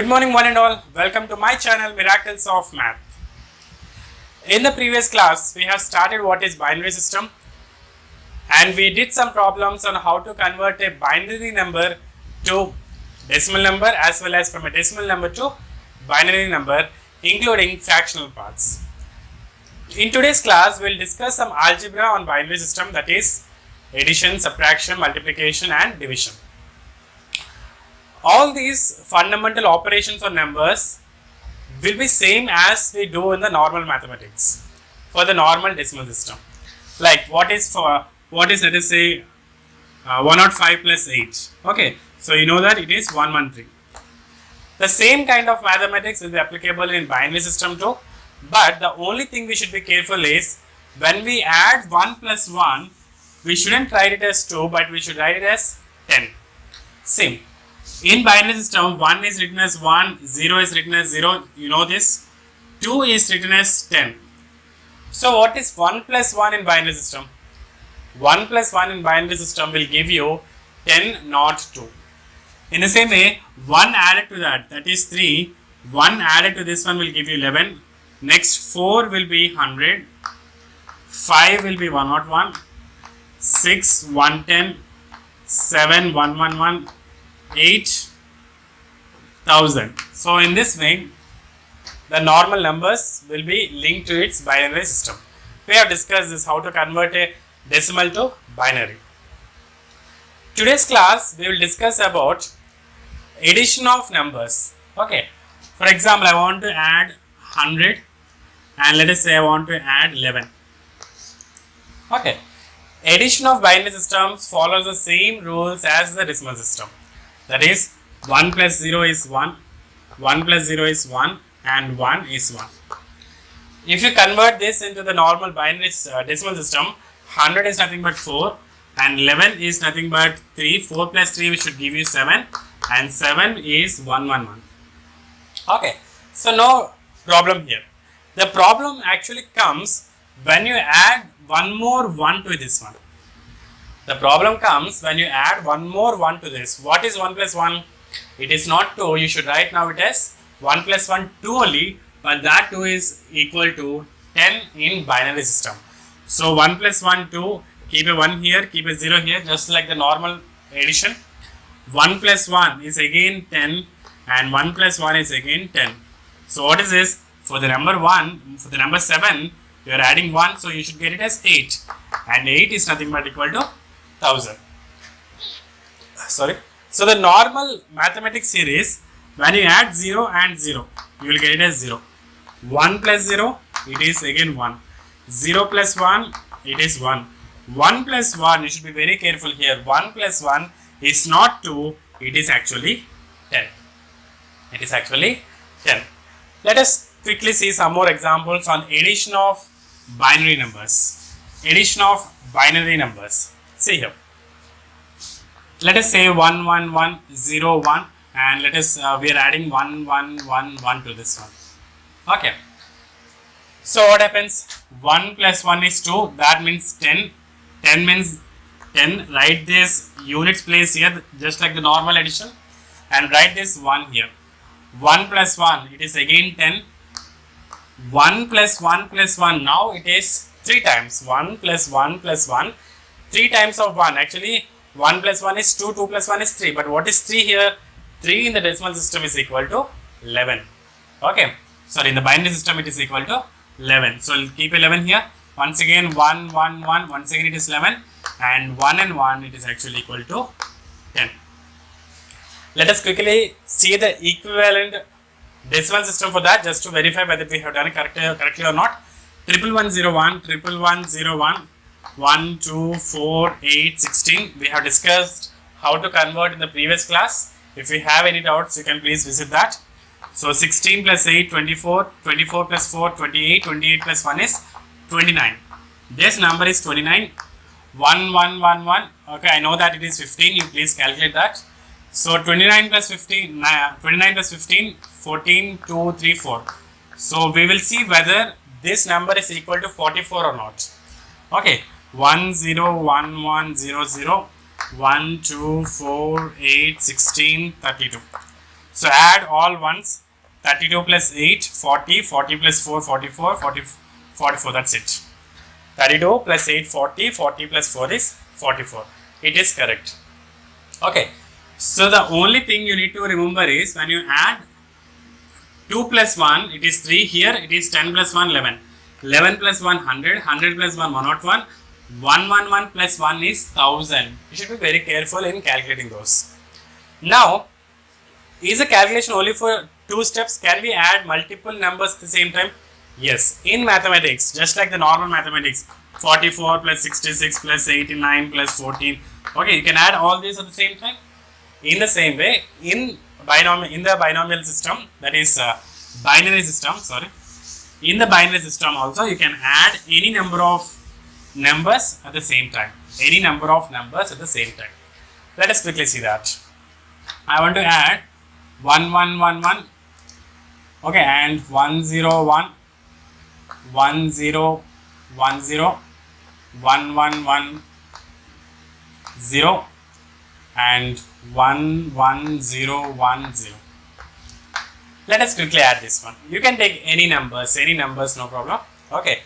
Good morning one and all, welcome to my channel Miracles of Math. In the previous class, we have started what is binary system and we did some problems on how to convert a binary number to decimal number as well as from a decimal number to binary number including fractional parts. In today's class, we will discuss some algebra on binary system, that is addition, subtraction, multiplication and division. All these fundamental operations on numbers will be same as we do in the normal mathematics for the normal decimal system. Like what is let us say 105 plus 8. Okay, so you know that it is 113. The same kind of mathematics will be applicable in binary system too, but the only thing we should be careful is when we add 1 plus 1, we shouldn't write it as 2, but we should write it as 10. Same. In binary system, 1 is written as 1, 0 is written as 0, you know this, 2 is written as 10. So what is 1 plus 1 in binary system? 1 plus 1 in binary system will give you 10, not 2. In the same way, 1 added to that is 3, 1 added to this one will give you 11, next 4 will be 100, 5 will be 101, 6, 110, 7, 111, 8,000. So in this way, the normal numbers will be linked to its binary system. We have discussed this, how to convert a decimal to binary. Today's class, we will discuss about addition of numbers. Okay, for example, I want to add 100 and let us say I want to add 11. Okay, addition of binary systems follows the same rules as the decimal system. That is 1 plus 0 is 1, 1 plus 0 is 1 and 1 is 1. If you convert this into the normal binary decimal system, 100 is nothing but 4 and 11 is nothing but 3, 4 plus 3 which should give you 7 and 7 is 111. Okay, so no problem here. The problem actually comes when you add one more 1 to this one. The problem comes when you add one more 1 to this. What is 1 plus 1? It is not 2. You should write now it as 1 plus 1, 2 only, but that 2 is equal to 10 in binary system. So 1 plus 1, 2, keep a 1 here, keep a 0 here, just like the normal addition. 1 plus 1 is again 10 and 1 plus 1 is again 10. So what is this? For the number 1, for the number 7, you are adding 1, so you should get it as 8. And 8 is nothing but equal to 1000. Sorry. So the normal mathematics here is when you add 0 and 0, you will get it as 0. 1 plus 0, it is again 1. 0 plus 1, it is 1. 1 plus 1, you should be very careful here. 1 plus 1 is not 2, it is actually 10. It is actually 10. Let us quickly see some more examples on addition of binary numbers. Addition of binary numbers. See here. Let us say 1, 1, 1, 0, 1 and let us, we are adding 1, 1, 1, 1 to this one. Okay. So what happens? 1 plus 1 is 2, that means 10. 10 means 10. Write this units place here just like the normal addition and write this 1 here. 1 plus 1, it is again 10. 1 plus 1 plus 1, now it is 3 times. 1 plus 1 plus 1, 3 times of 1. Actually 1 plus 1 is 2, 2 plus 1 is 3. But what is 3 here? 3 in the decimal system is equal to 11. Okay. Sorry, in the binary system it is equal to 11. So we'll keep 11 here. Once again 1, 1, 1. Once again it is 11. And 1 and 1 it is actually equal to 10. Let us quickly see the equivalent decimal system for that just to verify whether we have done it correctly or not. 1101, 1101. 1, 2, 4, 8, 16. We have discussed how to convert in the previous class. If you have any doubts, you can please visit that. So 16 plus 8, 24, 24 plus 4, 28, 28 plus 1 is 29. This number is 29. 1, 1, 1, 1. Okay, I know that it is 15. You please calculate that. So 29 plus 15, 29 plus 15, 14, 2, 3, 4. So we will see whether this number is equal to 44 or not. Okay. 1, 0, 1, 1, 0, 0, 1, 2, 4, 8, 16, 32. So add all ones. 32 plus 8, 40, 40 plus 4, 44, 40, 44, that's it. 32 plus 8, 40, 40 plus 4 is 44. It is correct. Okay. So the only thing you need to remember is when you add 2 plus 1, it is 3. Here it is 10 plus 1, 11. 11 plus 1, 100. 100 plus 1, 101. 111 plus 1 is 1000. You should be very careful in calculating those. Now, is a calculation only for 2 steps? Can we add multiple numbers at the same time? Yes. In mathematics, just like the normal mathematics, 44 plus 66 plus 89 plus 14. Okay, you can add all these at the same time. In the same way, in the binomial system, that is binary system, in the binary system also you can add any number of numbers at the same time. Any number of numbers at the same time. Let us quickly see that. I want to add 1111, okay, and 101, 1010, 1110, and 11010. Let us quickly add this one. You can take any numbers, no problem. Okay.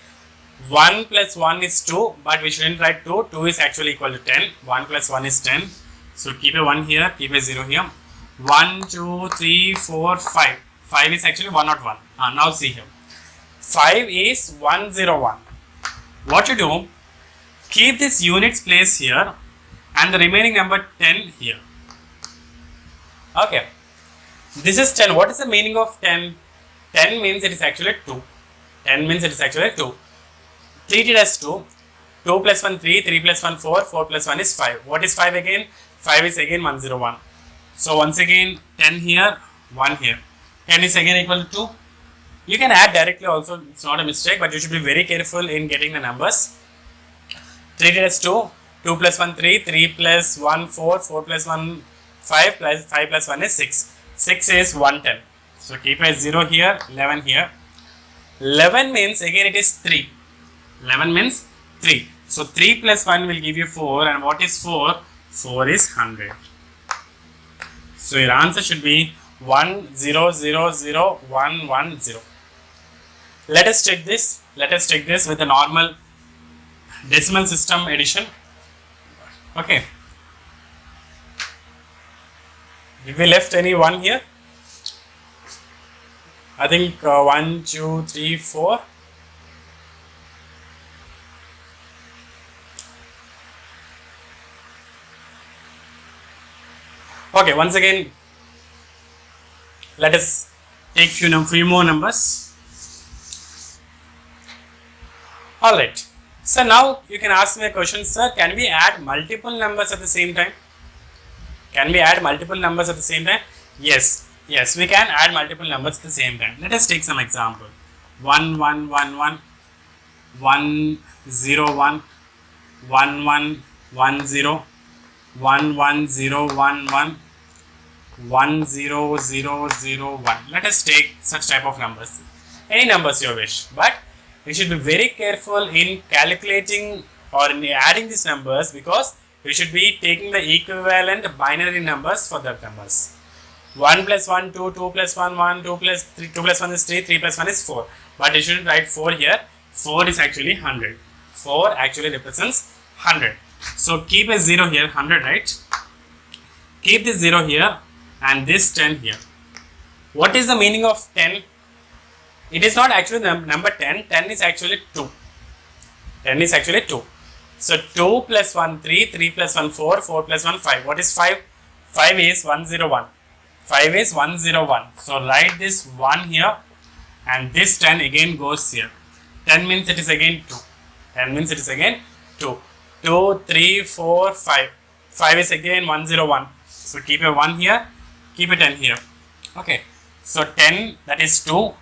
1 plus 1 is 2, but we shouldn't write 2. 2 is actually equal to 10. 1 plus 1 is 10. So keep a 1 here, keep a 0 here. 1, 2, 3, 4, 5. 5 is actually 101. Now see here. 5 is 101. What you do? Keep this units place here and the remaining number 10 here. Okay. This is 10. What is the meaning of 10? 10 means it is actually 2. 10 means it is actually 2. Treat it as 2. 2 plus 1, 3. 3 plus 1, 4. 4 plus 1 is 5. What is 5 again? 5 is again 101. So once again 10 here, 1 here. 10 is again equal to 2. You can add directly also. It's not a mistake, but you should be very careful in getting the numbers. Treat it as 2. 2 plus 1, 3. 3 plus 1, 4. 4 plus 1, 5. 5 plus 1 is 6. 6 is 110. So keep a 0 here, 11 here. 11 means again it is 3. 11 means 3. So 3 plus 1 will give you 4. And what is 4? 4 is 100. So your answer should be 1000110. Let us check this. Let us check this with the normal decimal system addition. Okay. Did we left any 1 here? I think 1, 2, 3, 4. Okay, once again, let us take few more numbers. Alright. So now you can ask me a question, sir, can we add multiple numbers at the same time? Can we add multiple numbers at the same time? Yes. Yes, we can add multiple numbers at the same time. Let us take some example. 1, 1, 1, 1, 1, 0, 1, 1, 1, 1, 0, 1, 1, 0, 1, 1, 1, 0, 0, 0, 1. Let us take such type of numbers. Any numbers you wish. But you should be very careful in calculating or in adding these numbers, because you should be taking the equivalent binary numbers for the numbers. 1 plus 1, 2, 2 plus 1, 1, 2 plus 3, 2 plus 1 is 3, 3 plus 1 is 4. But you shouldn't write 4 here. 4 is actually 100. 4 actually represents 100. So keep a 0 here, 100, right? Keep this 0 here and this 10 here. What is the meaning of 10? It is not actually number 10. 10 is actually 2. 10 is actually 2. So 2 plus 1, 3, 3 plus 1, 4, 4 plus 1, 5. What is 5? 5 is 101. 5 is 101. So write this 1 here and this 10 again goes here. 10 means it is again 2. 10 means it is again 2. 2, 3, 4, 5. 5 is again 101. So keep a 1 here, keep a 10 here. Okay. So 10, that is 2,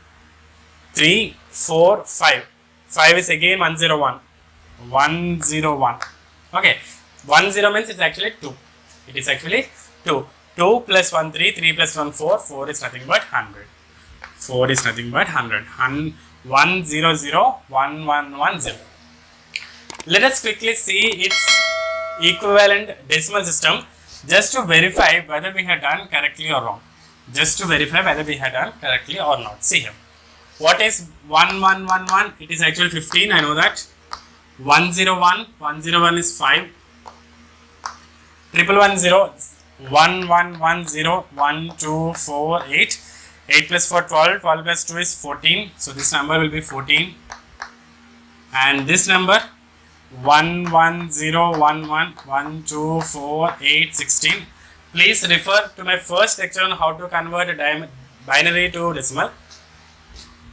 3, 4, 5. 5 is again 101. 101. Okay. 10 means it's actually 2. It is actually 2. 2 plus 1, 3, 3 plus 1, 4. 4 is nothing but 100. 4 is nothing but 100. 1001110. Let us quickly see its equivalent decimal system just to verify whether we have done correctly or wrong. just to verify whether we had done correctly or not. See here. What is 1111? It is actually 15. I know that. 101. 101 is 5. 1110. 1110. 1, 2, 4, 8. 8 plus 4, 12. 12 plus 2 is 14. So this number will be 14. And this number 11011 1, 2, 4, 8, 16. Please refer to my first lecture on how to convert a binary to decimal.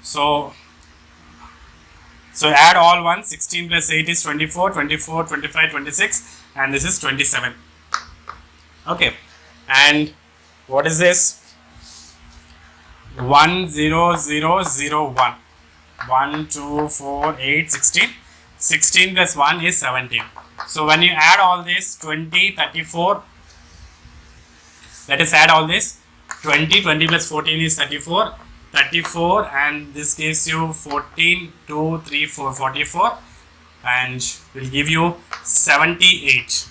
So add all ones. 16 plus 8 is 24, 24, 25, 26, and this is 27. Okay, and what is this? 10001. 1, 2, 4, 8, 16. 16 plus 1 is 17. So when you add all this, 20, 34. Let us add all this. 20 plus 14 is 34. 34, and this gives you 14, 2, 3, 4, 44, and will give you 78.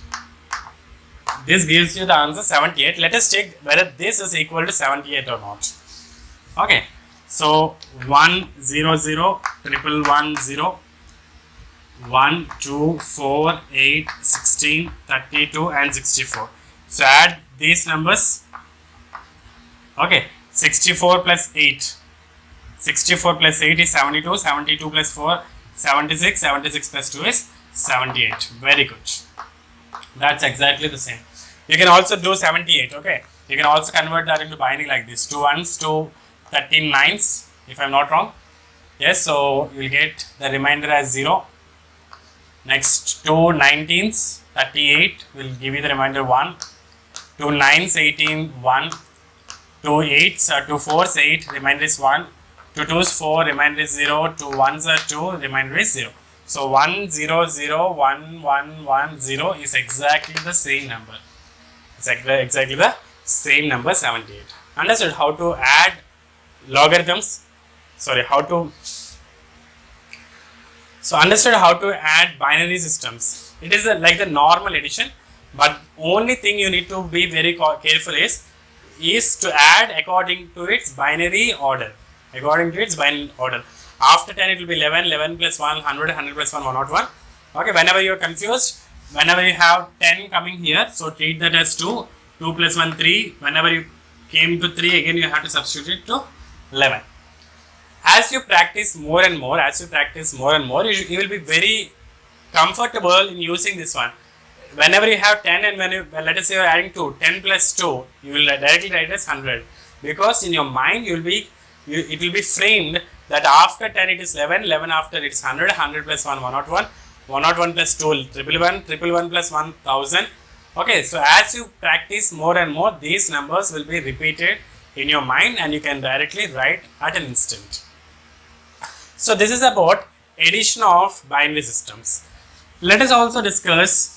This gives you the answer 78. Let us check whether this is equal to 78 or not. Okay, so 1001110 1, 2, 4, 8, 16, 32, and 64. So add these numbers. Okay, 64 plus 8. 64 plus 8 is 72. 72 plus 4, 76. 76 plus 2 is 78. Very good. That's exactly the same. You can also do 78. Okay, you can also convert that into binary like this. 2 ones, 2 13 nines, if I'm not wrong. Yes, so you will get the remainder as 0. Next, 2 19s, 38 will give you the remainder 1. 2 9s, 18, 1. 2 8s, 2 4s, 8, remainder is 1. 2 2s, 4, remainder is 0. 2 1s are 2, remainder is 0. So 1 0 0 1 1 1 0 is exactly the same number. It's exactly the same number, 78. Understood how to add logarithms? Sorry, understood how to add binary systems. It is like the normal addition, but only thing you need to be very careful is to add according to its binary order. After 10 it will be 11, 11 plus 1, 100, 100 plus 1, 101. Okay, whenever you are confused, whenever you have 10 coming here, so treat that as 2, 2 plus 1, 3. Whenever you came to 3, again you have to substitute it to 11. As you practice more and more, you will be very comfortable in using this one. Whenever you have 10 and when you, let us say you are adding 2, 10 plus 2, you will directly write as 100. Because in your mind, it will be framed that after 10 it is 11, 11 after it is 100, 100 plus 1, 101, 101 plus 2, 111, 111 plus 1000. Okay, so as you practice more and more, these numbers will be repeated in your mind and you can directly write at an instant. So this is about addition of binary systems. Let us also discuss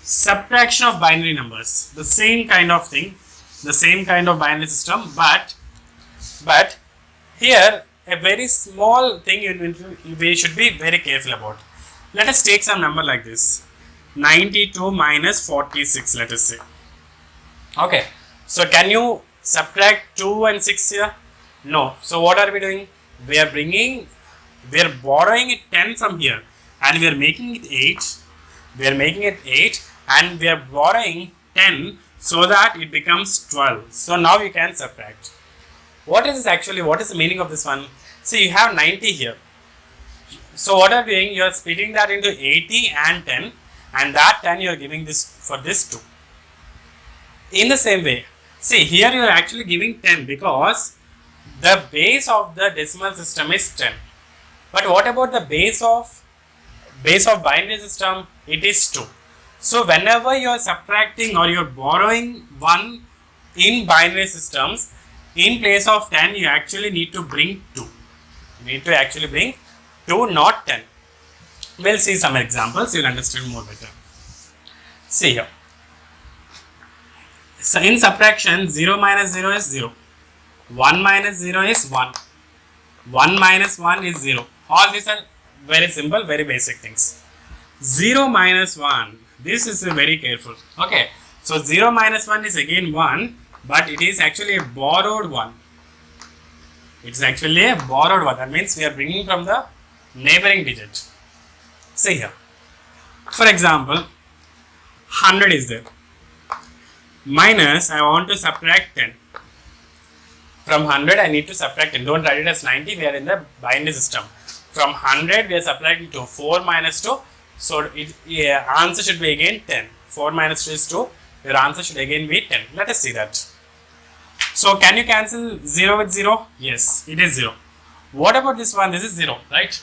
subtraction of binary numbers. The same kind of thing, the same kind of binary system, but here a very small thing we should be very careful about. Let us take some number like this. 92 minus 46, let us say. Okay, so can you subtract 2 and 6 here? No. So what are we doing? We are borrowing 10 from here and we are making it 8. And we are borrowing 10 so that it becomes 12. So now you can subtract. What is this actually? What is the meaning of this one? See, you have 90 here. So what are you doing? You are splitting that into 80 and 10, and that 10 you are giving this for this 2. In the same way, see here you are actually giving 10 because the base of the decimal system is 10. But what about the base of binary system? It is 2. So whenever you are subtracting or you are borrowing 1 in binary systems, in place of 10 you actually need to bring 2. You need to actually bring 2, not 10. We'll see some examples, you'll understand more better. See here. So in subtraction, 0 minus 0 is 0. 1 minus 0 is 1. 1 minus 1 is 0. All these are very simple, very basic things. 0 minus 1. This is very careful. Okay. So 0 minus 1 is again 1. but it is actually a borrowed one. It's actually a borrowed one. That means we are bringing from the neighboring digit. See here. For example, 100 is there. Minus, I want to subtract 10. From 100, I need to subtract 10. Don't write it as 90. We are in the binary system. From 100, we are subtracting 2. 4 minus 2. So, answer should be again 10. 4 minus 2 is 2. Your answer should again be 10. Let us see that. So, can you cancel 0 with 0? Yes, it is 0. What about this one? This is 0, right?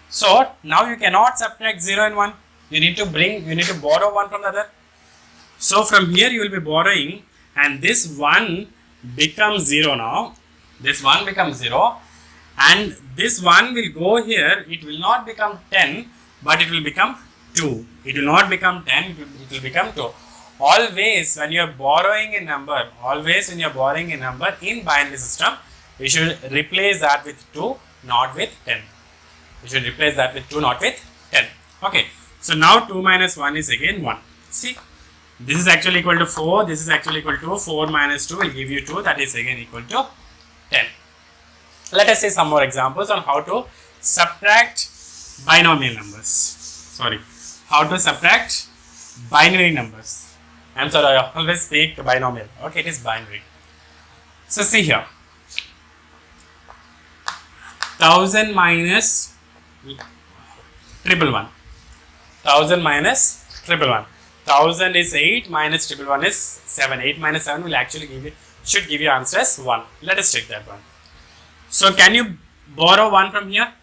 So, now you cannot subtract 0 and 1. You need to borrow 1 from the other. So, from here you will be borrowing, and this 1 becomes 0 now. This 1 becomes 0, and this 1 will go here. It will not become 10, but it will become 2. It will not become 10, it will become 2. Always when you are borrowing a number, in binary system, we should replace that with 2, not with 10. We should replace that with 2, not with 10. Okay. So now 2 minus 1 is again 1. See, this is actually equal to 4. This is actually equal to 4 minus 2 will give you 2. That is again equal to 10. Let us see some more examples on how to subtract binomial numbers. Sorry, how to subtract binary numbers. I'm sorry, I always speak binomial. Okay, it is binary. So see here. 1000 minus 111. 1000 minus 111. 1000 is 8 minus 111 is 7. 8 minus 7 will actually should give you answer as 1. Let us check that one. So can you borrow 1 from here?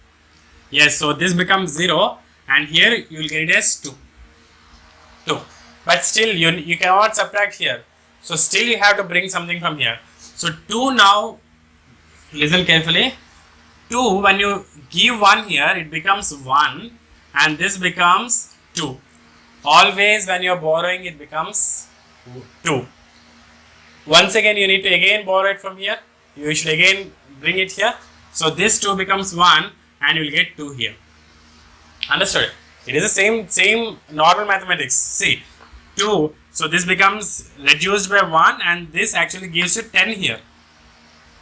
Yes, so this becomes 0 and here you will get it as 2. 2. But still you cannot subtract here. So still you have to bring something from here. So 2 now, listen carefully. 2, when you give 1 here, it becomes 1 and this becomes 2. Always when you are borrowing, it becomes 2. Once again, you need to again borrow it from here. You should again bring it here. So this 2 becomes 1 and you will get 2 here. Understood? It is the same normal mathematics. See, 2. So this becomes reduced by 1 and this actually gives you 10 here.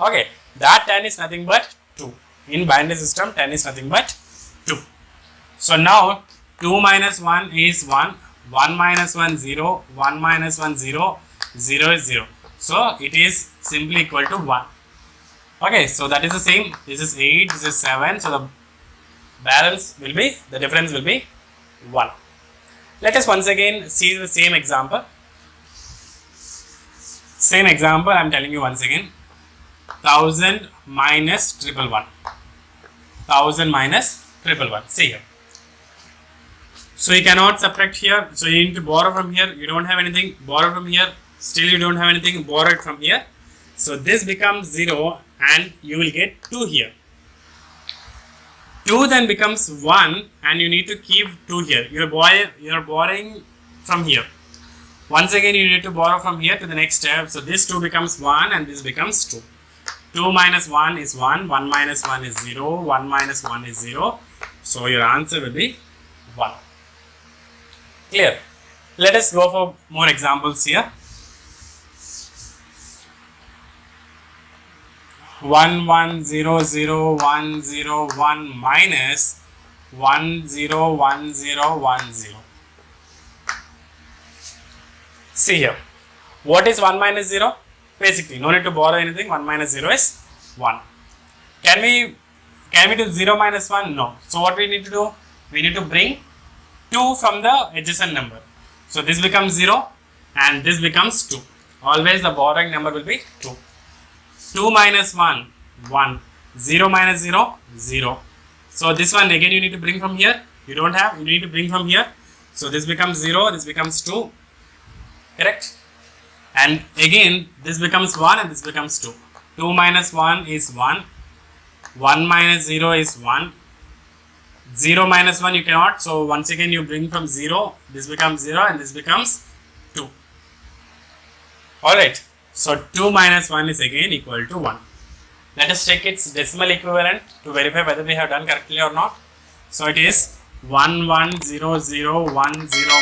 Okay, that 10 is nothing but 2. In binary system, 10 is nothing but 2. So now 2 minus 1 is 1. 1 minus 1 0. 1 minus 1 0. 0 is 0. So it is simply equal to 1. Okay, so that is the same. This is 8, this is 7. So the difference will be 1. Let us once again see the same example. Same example I am telling you once again. 1000 minus 111. 1000 minus 111. See here. So you cannot subtract here. So you need to borrow from here. You don't have anything. Borrow from here. Still you don't have anything. Borrow it from here. So this becomes 0 and you will get 2 here. 2 then becomes 1 and you need to keep 2 here. You are borrowing from here. Once again you need to borrow from here to the next step. So this 2 becomes 1 and this becomes 2. 2 minus 1 is 1. 1 minus 1 is 0. 1 minus 1 is 0. So your answer will be 1. Clear? Let us go for more examples here. 1 1 0 0 1 0 1 minus 1 0 1 0 1 0. See here. What is 1 minus 0? Basically, no need to borrow anything. 1 minus 0 is 1. Can we do 0 minus 1? No. So what we need to do? We need to bring 2 from the adjacent number. So this becomes 0 and this becomes 2. Always the borrowing number will be 2. 2 minus 1, 1. 0 minus 0, 0. So this one again you need to bring from here. You don't have, you need to bring from here. So this becomes 0, this becomes 2. Correct? And again this becomes 1 and this becomes 2. 2 minus 1 is 1. 1 minus 0 is 1. 0 minus 1 you cannot. So once again you bring from 0. This becomes 0 and this becomes 2. Alright. So 2 minus 1 is again equal to 1. Let us check its decimal equivalent to verify whether we have done correctly or not. So it is 1 1 0 0 1 0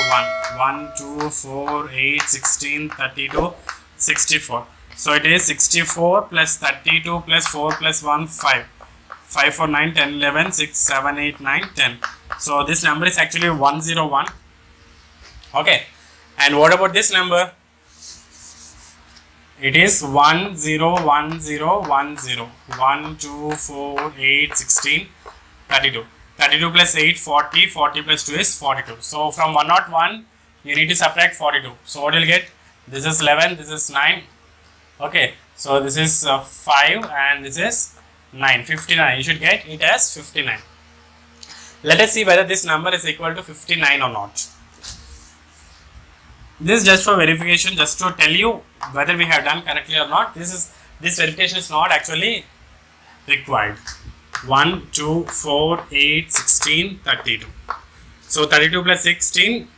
1 1 2 4 8 16 32 64. So it is 64 plus 32 plus 4 plus 1, 5. 5, 4, 9, 10, 11, 6, 7, 8, 9, 10. So this number is actually 101. Okay. And what about this number? It is 1, 0, 1, 0, 1, 0. 1, 2, 4, 8, 16, 32. 32 plus 8, 40. 40 plus 2 is 42. So from 101, you need to subtract 42. So what you'll get? This is 11, this is 9. Okay. So this is 5 and this is 9. 59. You should get it as 59. Let us see whether this number is equal to 59 or not. This is just for verification, just to tell you whether we have done correctly or not. This verification is not actually required. 1, 2, 4, 8, 16, 32. So 32 plus 16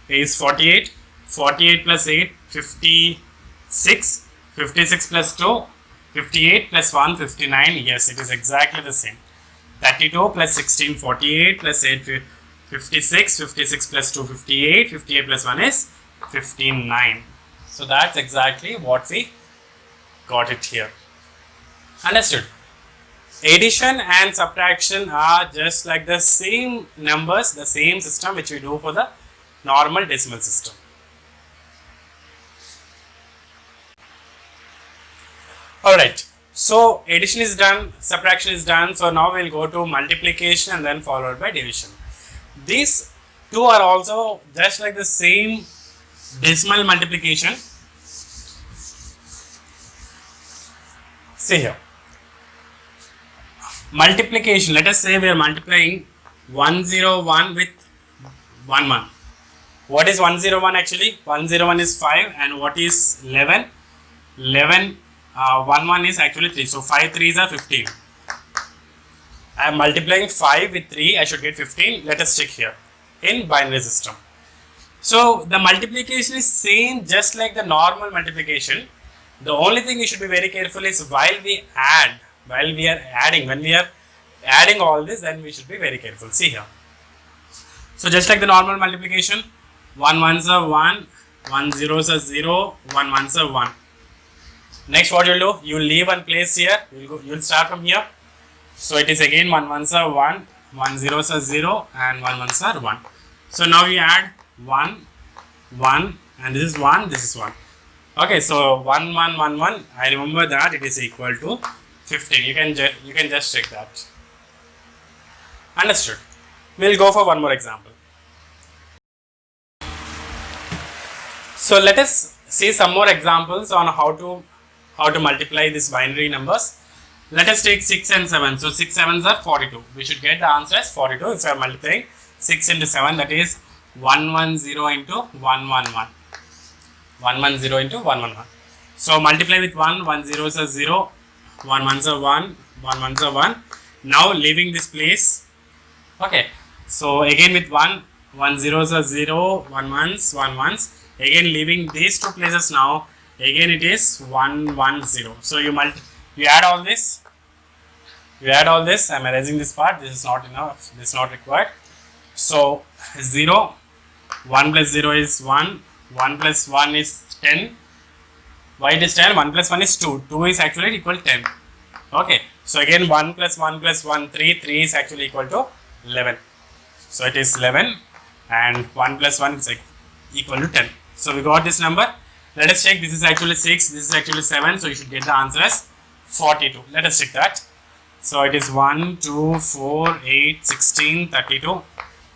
is 48. 48 plus 8, 56. 56 plus 2, 58 plus 1, 59. Yes, it is exactly the same. 32 plus 16, 48 plus 8, 56. 56 plus 2, 58. 58 plus 1 is 59. So that's exactly what we got it here. Understood? Addition and subtraction are just like the same numbers, the same system which we do for the normal decimal system. Alright, so addition is done, subtraction is done. So now we'll go to multiplication and then followed by division. These two are also just like the same decimal multiplication. See here. Multiplication, let us say we are multiplying 101 with 11. What is 101 actually? 101 is 5 and what is 11? 11, 11 is actually 3. So 5 3s are 15. I am multiplying 5 with 3, I should get 15. Let us check here in binary system. So the multiplication is same just like the normal multiplication. The only thing you should be very careful is when we are adding all this, then we should be very careful. See here. So just like the normal multiplication, 1 ones are 1, 1 zeros are 0, 1 ones are 1. Next what you'll do, you'll leave one place here, you'll start from here. So it is again 1 ones are 1, 1 zeros are 0 and 1 ones are 1. So now you add 1, 1 and this is 1, this is 1. Okay, so 1, 1, 1, 1. I remember that it is equal to 15. You can just check that. Understood. We'll go for one more example. So let us see some more examples on how to multiply these binary numbers. Let us take 6 and 7. So 6 7s are 42. We should get the answer as 42 if we are multiplying 6 into 7, that is 110 into 111. 110 into 111. So multiply with 1, 1 zeros are 0, 1 ones are 1, 1 ones are 1. Now leaving this place. Okay. So again with 1, 1 zeros are 0, 1 ones, 1 ones. Again leaving these two places now. Again it is 1 1 0. So you add all this. You add all this. I am erasing this part. This is not enough. This is not required. So 0. 1 plus 0 is 1. 1 plus 1 is 10. Why it is 10? 1 plus 1 is 2. 2 is actually equal to 10. Okay. So again 1 plus 1 plus 1, 3. 3 is actually equal to 11. So it is 11 and 1 plus 1 is equal to 10. So we got this number. Let us check. This is actually 6. This is actually 7. So you should get the answer as 42. Let us check that. So it is 1, 2, 4, 8, 16, 32.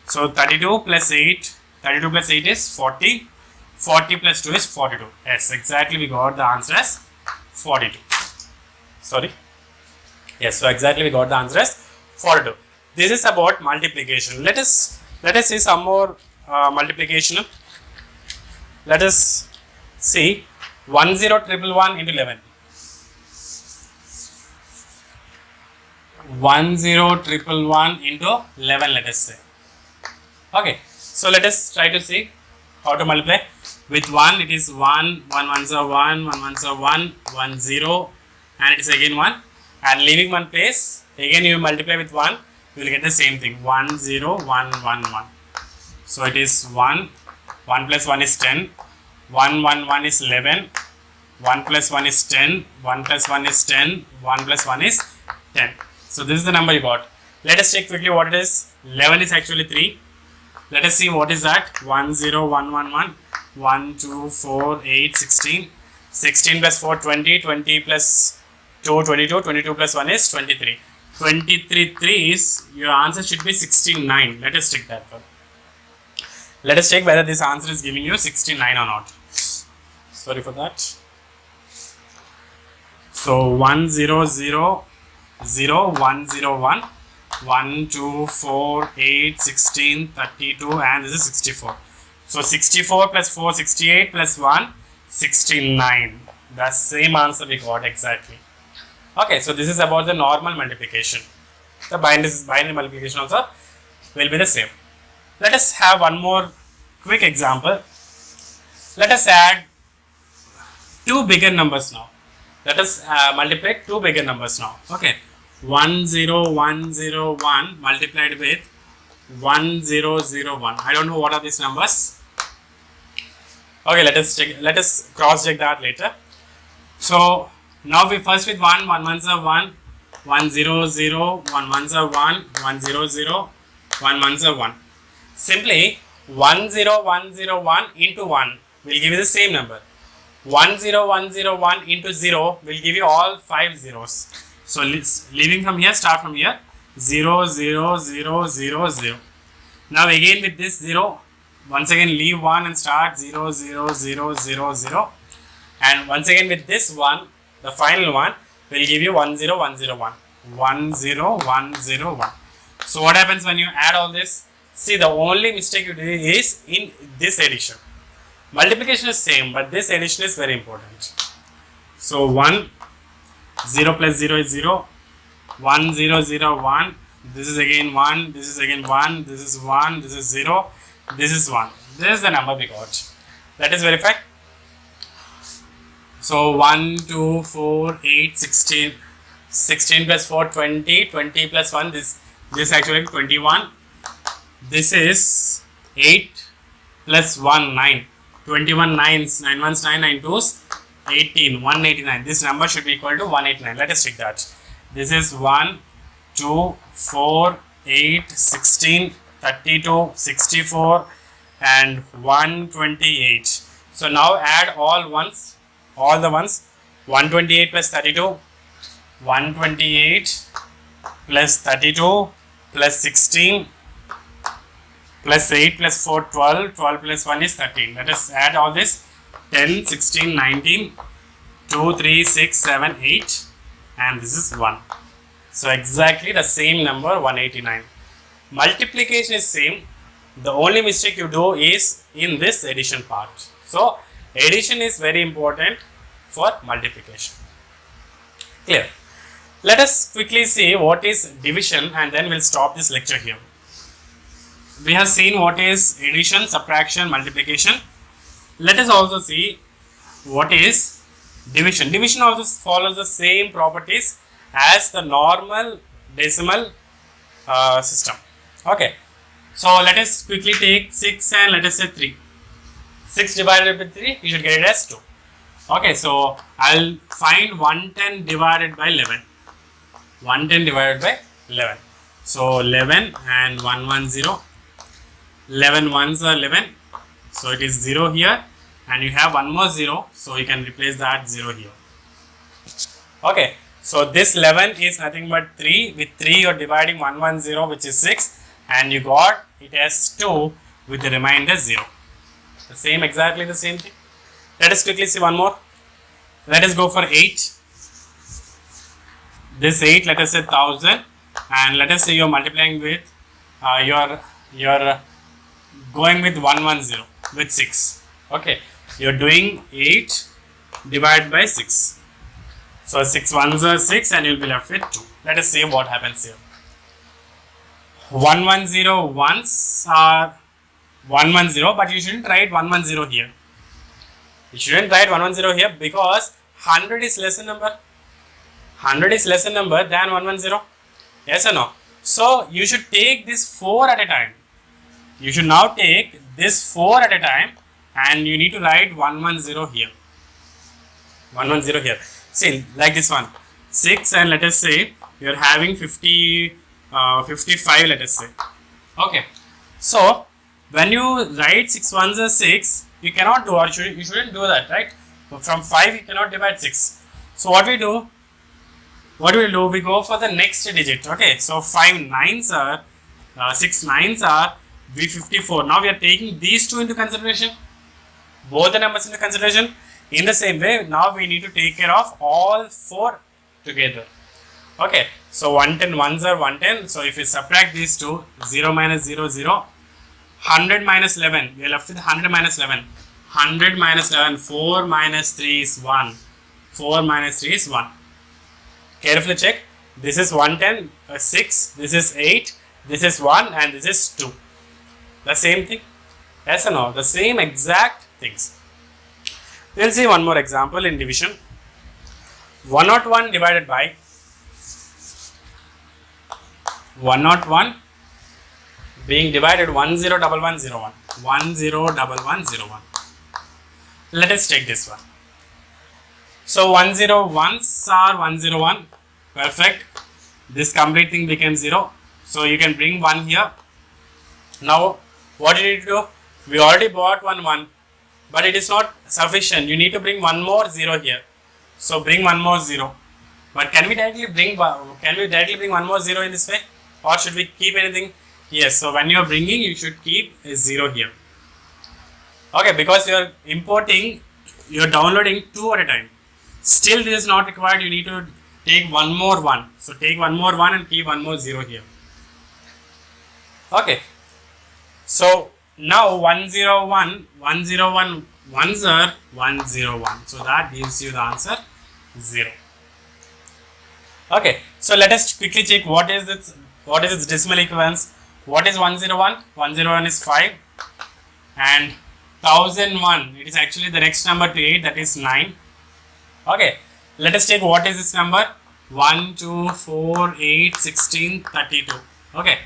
So 32 plus 8. 32 plus 8 is 40. 40 plus 2 is 42. Yes, exactly we got the answer as 42. Sorry. Yes, so exactly we got the answer as 42. This is about multiplication. Let us see some more multiplication. Let us see 10111 into 11. 10111 into 11, let us say. Okay, so let us try to see how to multiply. With 1, it is 1, 1 ones are 1, 1 ones are 1, 1 0, and it is again 1. And leaving one place, again you multiply with 1, you will get the same thing, 1 0 1 1 1. So it is 1, 1 plus 1 is 10, 1 1 1 is 11, 1 plus 1 is 10, 1 plus 1 is 10, 1 plus 1 is 10. So this is the number you got. Let us check quickly what it is. 11 is actually 3. Let us see what is that. 1, 0, 1, 1, 1, 1, 2, 4, 8, 16. 16 plus 4, 20, 20 plus 2, 22, 22 plus 1 is 23. 23 3s, your answer should be 69. Let us check that one. Let us check whether this answer is giving you 69 or not. Sorry for that. So 1, 0, 0, 0, 1, 0, 1, 1, 2, 4, 8, 16, 32, and this is 64. So 64 plus 4, 68 plus 1, 69. The same answer we got exactly. Okay, so this is about the normal multiplication. The binary multiplication also will be the same. Let us have one more quick example. Let us add two bigger numbers now. Let us multiply two bigger numbers now. Okay, 1, 0, 1, 0, 1 multiplied with 1, 0, 0, 1. I don't know what are these numbers. Okay, let us check. Let us cross check that later. So now we first with 1, 1 ones are 1, 1 0 0, 1 ones are 1, 1 0 0, 1 ones are 1. Simply 1 0 1 0 1 into 1 will give you the same number. 1 0 1 0 1 into 0 will give you all 5 zeros. So leaving from here, start from here. 0 0 0 0 0. Now again with this 0, once again leave 1 and start 0 0 0 0 0. And once again with this 1, the final one will give you 1 0 1 0 1. 1 0 1 0 1. So what happens when you add all this? See, the only mistake you do is in this addition. Multiplication is same, but this addition is very important. So 1, 0 plus 0 is 0. 1 0 0 1. This is again 1. This is again 1. This is 1. This is 0. This is 1. This is the number we got. Let us verify. So 1, 2, 4, 8, 16. 16 plus 4, 20. 20 plus 1, this actually 21. This is 8 plus 1, 9. 21 9s, 9 1s, 9 9 2s, 18, 189. This number should be equal to 189. Let us check that. This is 1, 2, 4, 8, 16, 32, 64, and 128. So now add all the ones. 128 plus 32, 128 plus 32 plus 16 plus 8 plus 4, 12, 12 plus 1 is 13. Let us add all this. 10, 16, 19, 2, 3, 6, 7, 8, and this is 1. So exactly the same number, 189. Multiplication is same. The only mistake you do is in this addition part. So addition is very important for multiplication. Clear? Let us quickly see what is division and then we'll stop this lecture here. We have seen what is addition, subtraction, multiplication. Let us also see what is division. Division also follows the same properties as the normal decimal system. Okay. So let us quickly take 6 and let us say 3. 6 divided by 3, you should get it as 2. Okay, so I'll find 110 divided by 11. 110 divided by 11. So 11 and 110. 11 ones are 11. So it is 0 here. And you have one more 0. So you can replace that 0 here. Okay, so this 11 is nothing but 3. With 3 you are dividing 110, which is 6. And you got it as 2 with the remainder 0. The same, exactly the same thing. Let us quickly see one more. Let us go for 8. This 8, let us say 1000, and let us say you are multiplying with you are going with 110 with 6. Okay, you are doing 8 divided by 6. So 6 ones are 6, and you will be left with 2. Let us see what happens here. 110 ones are 110, but you shouldn't write 110 here. You shouldn't write 110 here because 100 is lesser number. 100 is lesser number than 110. Yes or no? So you should take this 4 at a time. You should now take this 4 at a time and you need to write 110 here. 110 here. See, like this one, 6, and let us say you're having 55, let us say. Okay, so when you write 6 ones are 6, you cannot do, or you shouldn't do that, right? From 5 you cannot divide 6. So what we do? We go for the next digit. Okay, so 5 nines are 6 nines are V54. Now we are taking these two into consideration, both the numbers into consideration. In the same way, now we need to take care of all 4 together. Okay, so 110 ones are 110. So if we subtract these two, 0 minus 0, 0. 100 minus 11, we are left with 100 minus 11. 100 minus 11, 4 minus 3 is 1. 4 minus 3 is 1. Carefully check. This is 110, 6, this is 8, this is 1, and this is 2. The same thing? Yes or no? The same exact things. We'll see one more example in division. 101 divided by 101 being divided 101101. 101101. Let us take this one. So 101s are 101. Perfect. This complete thing became 0. So you can bring 1 here. Now what you need to do? We already bought 1, but it is not sufficient. You need to bring one more 0 here. So bring one more 0. But can we directly bring one more 0 in this way? Or should we keep anything? Yes. So when you are bringing, you should keep a 0 here. Okay, because you are importing, you are downloading 2 at a time. Still this is not required. You need to take one more 1. So take one more 1 and keep one more 0 here. Okay. So now 101 ones are 101. So that gives you the answer 0. Okay. So let us quickly check what is its decimal equivalence. What is 101? 101 is 5, and 1001, it is actually the next number to 8, that is 9. Okay, let us take what is this number. 1, 2, 4, 8, 16, 32. Okay,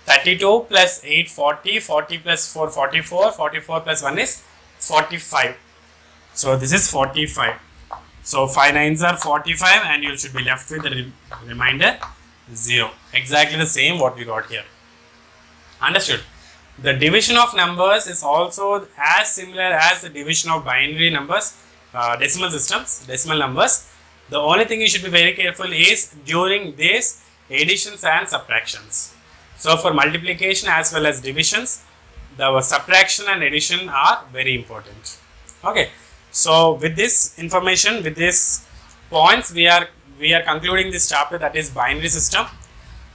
32 plus 8, 40, 40 plus 4, 44, 44 plus 1 is 45. So this is 45. So 5 nines are 45, and you should be left with the remainder 0. Exactly the same what we got here. Understood? The division of numbers is also as similar as the division of binary numbers, decimal systems, decimal numbers. The only thing you should be very careful is during this additions and subtractions. So for multiplication as well as divisions, the subtraction and addition are very important. Okay. So with this information, with these points, we are concluding this chapter, that is binary system.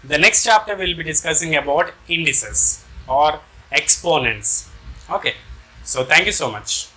The next chapter we will be discussing about indices or exponents. Okay. So thank you so much.